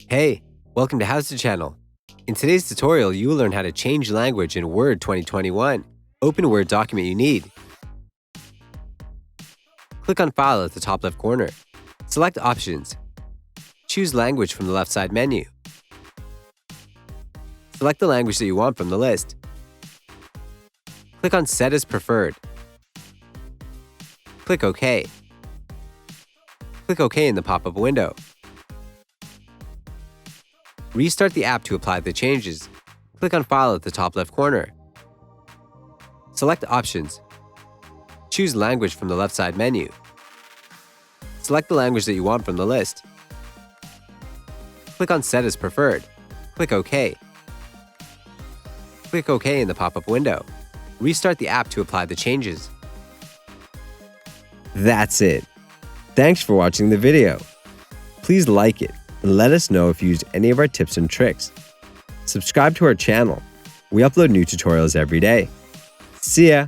Hey, welcome to HOWZA channel. In today's tutorial, you will learn how to change language in Word 2021. Open a Word document you need. Click on File at the top left corner. Select Options. Choose Language from the left side menu. Select the language that you want from the list. Click on Set as Preferred. Click OK. Click OK in the pop-up window. Restart the app to apply the changes. Click on File at the top left corner. Select Options. Choose Language from the left side menu. Select the language that you want from the list. Click on Set as Preferred. Click OK. Click OK in the pop-up window. Restart the app to apply the changes. That's it. Thanks for watching the video. Please like it and let us know if you used any of our tips and tricks. Subscribe to our channel. We upload new tutorials every day. See ya!